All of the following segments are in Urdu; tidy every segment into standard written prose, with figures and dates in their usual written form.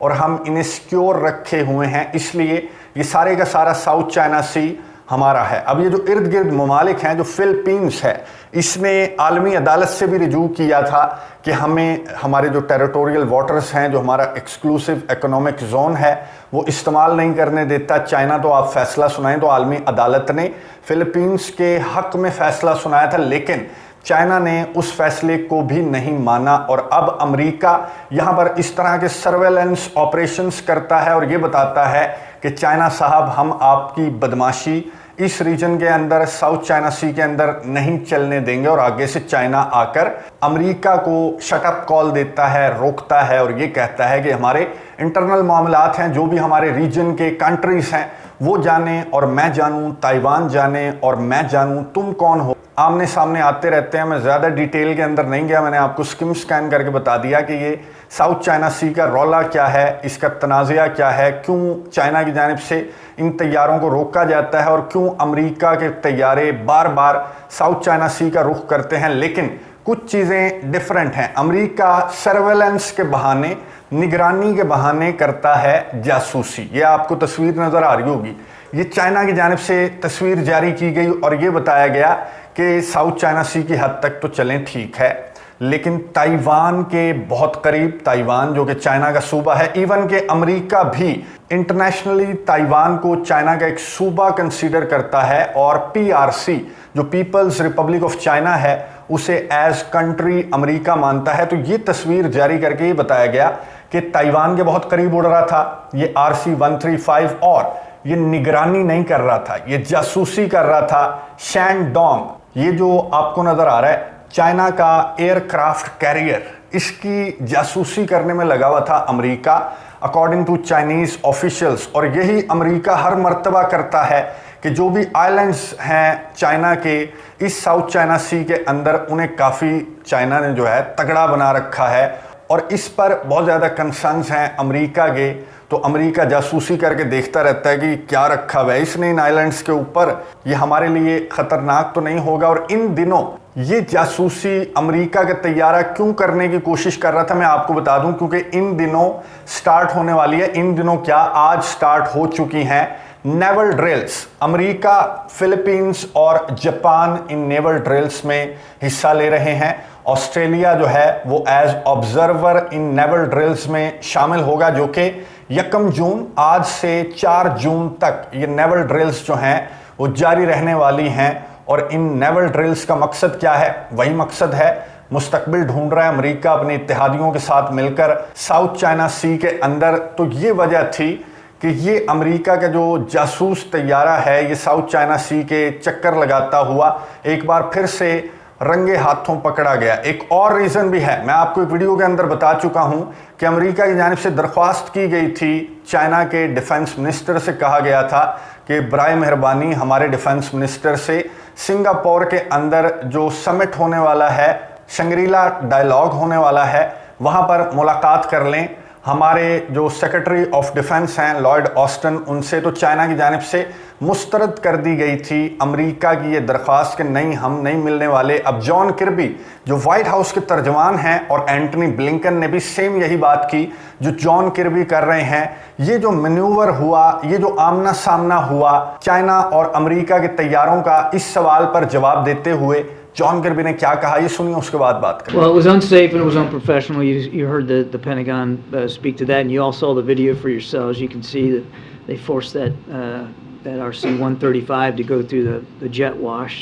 اور ہم انہیں سیکیور رکھے ہوئے ہیں، اس لیے یہ سارے کا سارا ساؤتھ چائنا سی ہمارا ہے۔ اب یہ جو ارد گرد ممالک ہیں، جو فلپینز ہے، اس نے عالمی عدالت سے بھی رجوع کیا تھا کہ ہمیں ہمارے جو ٹیریٹوریل واٹرز ہیں، جو ہمارا ایکسکلوسیو اکنامک زون ہے، وہ استعمال نہیں کرنے دیتا چائنا، تو آپ فیصلہ سنائیں۔ تو عالمی عدالت نے فلپینز کے حق میں فیصلہ سنایا تھا، لیکن چائنا نے اس فیصلے کو بھی نہیں مانا، اور اب امریکہ یہاں پر اس طرح کے سرویلنس آپریشنز کرتا ہے اور یہ بتاتا ہے کہ چائنا صاحب، ہم آپ کی بدماشی اس ریجن کے اندر، ساؤتھ چائنا سی کے اندر نہیں چلنے دیں گے، اور آگے سے چائنا آ کر امریکہ کو شٹ اپ کال دیتا ہے، روکتا ہے، اور یہ کہتا ہے کہ ہمارے انٹرنل معاملات ہیں، جو بھی ہمارے ریجن کے کنٹریز ہیں وہ جانیں اور میں جانوں، تائیوان جانے اور میں جانوں تم کون ہو۔ آمنے سامنے آتے رہتے ہیں، میں زیادہ ڈیٹیل کے اندر نہیں گیا، میں نے آپ کو سکم سکین کر کے بتا دیا کہ یہ ساؤتھ چائنا سی کا رولا کیا ہے، اس کا تنازعہ کیا ہے، کیوں چائنا کی جانب سے ان طیاروں کو روکا جاتا ہے، اور کیوں امریکہ کے طیارے بار بار ساؤتھ چائنا سی کا رخ کرتے ہیں۔ لیکن کچھ چیزیں ڈیفرنٹ ہیں۔ امریکہ سرویلنس کے بہانے، نگرانی کے بہانے کرتا ہے جاسوسی۔ یہ آپ کو تصویر نظر آ رہی ہوگی، یہ چائنا کی جانب سے تصویر جاری کی گئی، اور یہ بتایا گیا کہ ساؤتھ چائنا سی کی حد تک تو چلیں ٹھیک ہے، لیکن تائیوان کے بہت قریب، تائیوان جو کہ چائنا کا صوبہ ہے، ایون کہ امریکہ بھی انٹرنیشنلی تائیوان کو چائنا کا ایک صوبہ کنسیڈر کرتا ہے، اور پی آر سی جو پیپلز ریپبلک آف چائنا ہے اسے ایز کنٹری امریکہ مانتا ہے۔ تو یہ تصویر جاری کر کے یہ بتایا گیا کہ تائیوان کے بہت قریب اڑ رہا تھا یہ RC-135، اور یہ نگرانی نہیں کر رہا تھا، یہ جاسوسی کر رہا تھا۔ شین ڈونگ، یہ جو آپ کو نظر آ رہا ہے چائنا کا ایئر کرافٹ کیریئر، اس کی جاسوسی کرنے میں لگا ہوا تھا امریکہ، اکارڈنگ ٹو چائنیز آفیشلز۔ اور یہی امریکہ ہر مرتبہ کرتا ہے کہ جو بھی آئلینڈز ہیں چائنا کے اس ساؤتھ چائنا سی کے اندر، انہیں کافی چائنا نے جو ہے تگڑا بنا رکھا ہے، اور اس پر بہت زیادہ کنسرنز ہیں امریکہ کے۔ تو امریکہ جاسوسی کر کے دیکھتا رہتا ہے کہ کیا رکھا ہوا ہے اس نے ان آئلینڈز کے اوپر، یہ ہمارے لیے خطرناک تو نہیں ہوگا۔ اور ان دنوں یہ جاسوسی امریکہ کا طیارہ کیوں کرنے کی کوشش کر رہا تھا، میں آپ کو بتا دوں، کیونکہ ان دنوں سٹارٹ ہونے والی ہے، ان دنوں کیا آج سٹارٹ ہو چکی ہیں نیول ڈرلز۔ امریکہ، فلپینز اور جاپان ان نیول ڈرلز میں حصہ لے رہے ہیں۔ آسٹریلیا جو ہے وہ ایز آبزرور ان نیول ڈرلز میں شامل ہوگا، جو کہ 1 جون آج سے 4 جون تک یہ نیول ڈرلز جو ہیں وہ جاری رہنے والی ہیں۔ اور ان نیول ڈرلز کا مقصد کیا ہے؟ وہی مقصد ہے، مستقبل ڈھونڈ رہا ہے امریکہ اپنے اتحادیوں کے ساتھ مل کر ساؤتھ چائنا سی کے اندر۔ تو یہ وجہ تھی کہ یہ امریکہ کا جو جاسوس طیارہ ہے یہ ساؤتھ چائنا سی کے چکر لگاتا ہوا ایک بار پھر سے رنگے ہاتھوں پکڑا گیا۔ ایک اور ریزن بھی ہے، میں آپ کو ایک ویڈیو کے اندر بتا چکا ہوں کہ امریکہ کی جانب سے درخواست کی گئی تھی، چائنا کے ڈیفنس منسٹر سے کہا گیا تھا کہ برائے مہربانی ہمارے ڈیفنس منسٹر سے سنگاپور کے اندر جو سمٹ ہونے والا ہے، شنگریلا ڈائیلاگ ہونے والا ہے، وہاں پر ملاقات کر لیں۔ ہمارے جو سیکرٹری آف ڈیفنس ہیں لارڈ آسٹن، ان سے تو چائنا کی جانب سے مسترد کر دی گئی تھی امریکہ کی یہ درخواست کہ نہیں، ہم نہیں ملنے والے۔ اب جان کربی جو وائٹ ہاؤس کے ترجمان ہیں اور اینٹنی بلنکن نے بھی سیم یہی بات کی جو جان کربی کر رہے ہیں۔ یہ جو مینیور ہوا، یہ جو آمنا سامنا ہوا چائنا اور امریکہ کے طیاروں کا، اس سوال پر جواب دیتے ہوئے جان کربی نے کیا کہا، یہ سنیے، اس کے بعد بات کریں۔ Well, it was unsafe and it was unprofessional. You heard the Pentagon speak to that, and you all saw the video for yourselves. You can see that they forced that RC-135 to go through the jet wash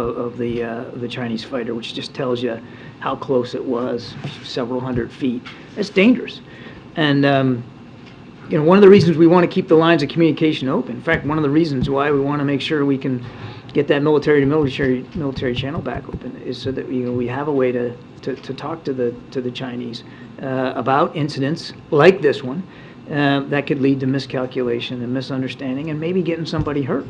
of the Chinese fighter, which just tells you how close it was, several hundred feet. It's dangerous. And one of the reasons we want to keep the lines of communication open, in fact, one of the reasons why we want to make sure we can get that military to military channel back open is so that we have a way to talk to the Chinese about incidents like this one that could lead to miscalculation and misunderstanding and maybe getting somebody hurt.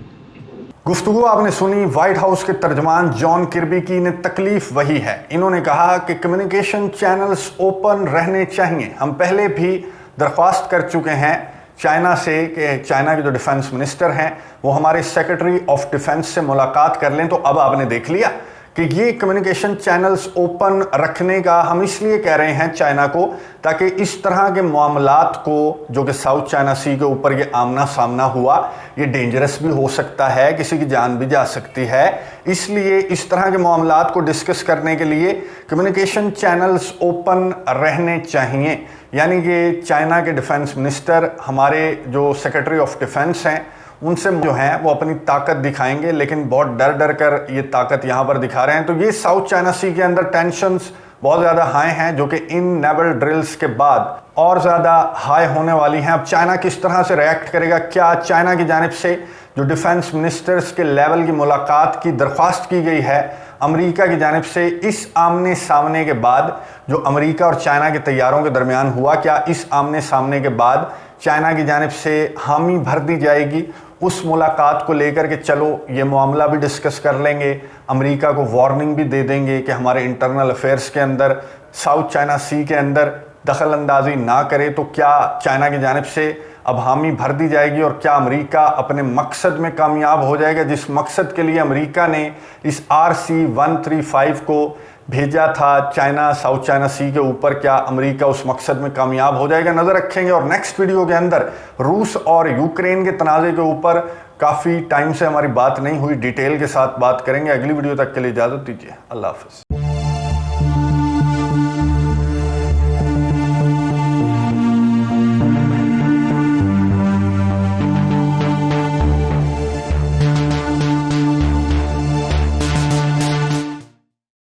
گفتگو آپ نے سنی وائٹ ہاؤس کے ترجمان جان کربی کی، انہیں تکلیف وہی ہے۔ انہوں نے کہا کہ کمیونیکیشن چینلز اوپن رہنے چاہیے۔ ہم پہلے بھی درخواست کر چکے ہیں چائنا سے کہ چائنا کے جو ڈیفنس منسٹر ہیں وہ ہمارے سیکرٹری آف ڈیفنس سے ملاقات کر لیں۔ تو اب آپ نے دیکھ لیا کہ یہ کمیونیکیشن چینلز اوپن رکھنے کا ہم اس لیے کہہ رہے ہیں چائنا کو تاکہ اس طرح کے معاملات کو جو کہ ساؤتھ چائنا سی کے اوپر یہ آمنا سامنا ہوا یہ ڈینجرس بھی ہو سکتا ہے, کسی کی جان بھی جا سکتی ہے, اس لیے اس طرح کے معاملات کو ڈسکس کرنے کے لیے کمیونیکیشن چینلز اوپن رہنے چاہیے. یعنی کہ چائنا کے ڈیفنس منسٹر ہمارے جو سیکرٹری آف ڈیفنس ہیں ان سے جو ہیں وہ اپنی طاقت دکھائیں گے, لیکن بہت ڈر کر یہ طاقت یہاں پر دکھا رہے ہیں. تو یہ ساؤتھ چائنا سی کے اندر ٹینشنز بہت زیادہ ہائی ہیں جو کہ ان نیول ڈرلز کے بعد اور زیادہ ہائی ہونے والی ہیں. اب چائنا کس طرح سے ریئیکٹ کرے گا؟ کیا چائنا کی جانب سے جو ڈیفنس منسٹرز کے لیول کی ملاقات کی درخواست کی گئی ہے امریکہ کی جانب سے, اس آمنے سامنے کے بعد جو امریکہ اور چائنا کے طیاروں کے درمیان ہوا, کیا اس آمنے سامنے کے بعد چائنا کی جانب سے حامی بھر دی جائے گی اس ملاقات کو لے کر کہ چلو یہ معاملہ بھی ڈسکس کر لیں گے, امریکہ کو وارننگ بھی دے دیں گے کہ ہمارے انٹرنل افیئرز کے اندر ساؤتھ چائنا سی کے اندر دخل اندازی نہ کرے؟ تو کیا چائنا کی جانب سے اب حامی بھر دی جائے گی اور کیا امریکہ اپنے مقصد میں کامیاب ہو جائے گا جس مقصد کے لیے امریکہ نے اس RC-135 کو بھیجا تھا چائنا ساؤتھ چائنا سی کے اوپر؟ کیا امریکہ اس مقصد میں کامیاب ہو جائے گا؟ نظر رکھیں گے. اور نیکسٹ ویڈیو کے اندر روس اور یوکرین کے تنازع کے اوپر کافی ٹائم سے ہماری بات نہیں ہوئی, ڈیٹیل کے ساتھ بات کریں گے. اگلی ویڈیو تک کے لیے اجازت دیجیے. اللہ حافظ.